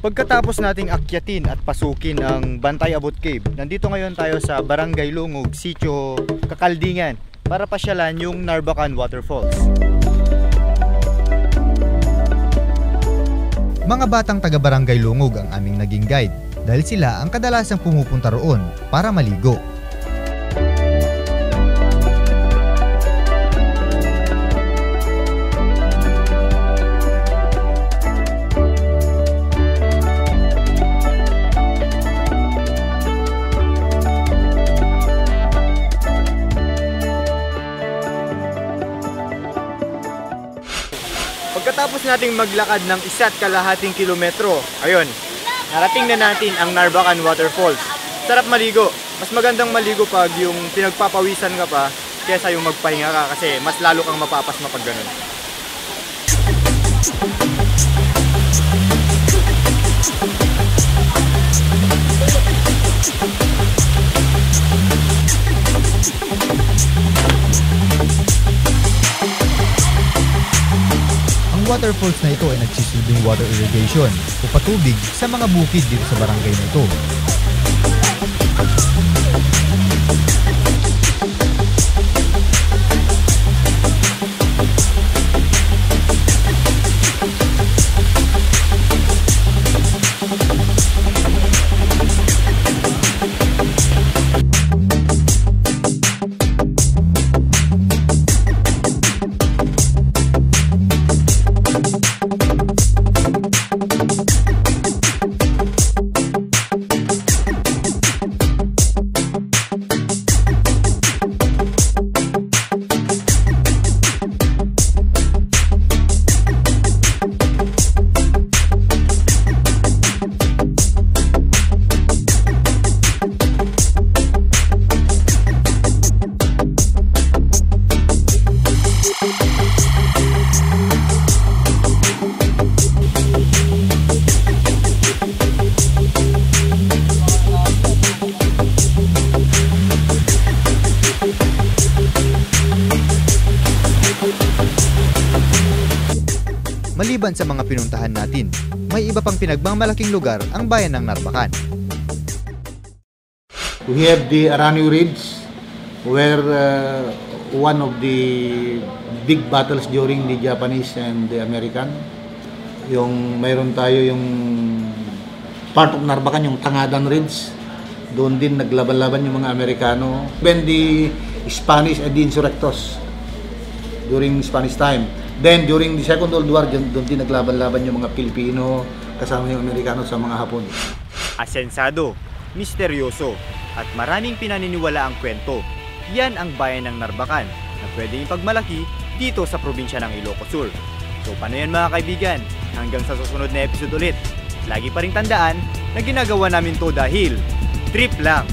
Pagkatapos nating akyatin at pasukin ang Bantay Abot Cave, nandito ngayon tayo sa Barangay Lungog, Sitio Kakaldingan para pasyalan yung Narbacan Waterfalls. Mga batang taga Barangay Lungog ang aming naging guide dahil sila ang kadalasang pumupunta roon para maligo. Pagkatapos nating maglakad ng 1.5 kilometro, ayun, narating na natin ang Narbacan Waterfalls. Sarap maligo. Mas magandang maligo pag yung pinagpapawisan ka pa kaysa yung magpahinga ka kasi mas lalo kang mapapasma pag ganun. Ang waterfalls na ito ay nagsisilbing water irrigation o patubig sa mga bukid dito sa barangay na ito. Maliban sa mga pinuntahan natin, may iba pang pinagmamalaking lugar ang bayan ng Narbacan. We have the Aranio Ridge, where one of the big battles during the Japanese and the American. Yung mayroon tayo yung part of Narbacan, yung Tangadan Ridge. Doon din naglaban-laban yung mga Amerikano. When the Spanish and the insurrectos during Spanish time. Then, during the Second World War, doon din naglaban-laban yung mga Pilipino kasama yung Amerikano sa mga Hapon. Asensado, misteryoso, at maraming pinaniniwala ang kwento. Yan ang bayan ng Narbacan na pwedeng ipagmalaki dito sa probinsya ng Ilocos Sur. So, paano yan mga kaibigan? Hanggang sa susunod na episode ulit. Lagi pa rin tandaan na ginagawa namin to dahil trip lang.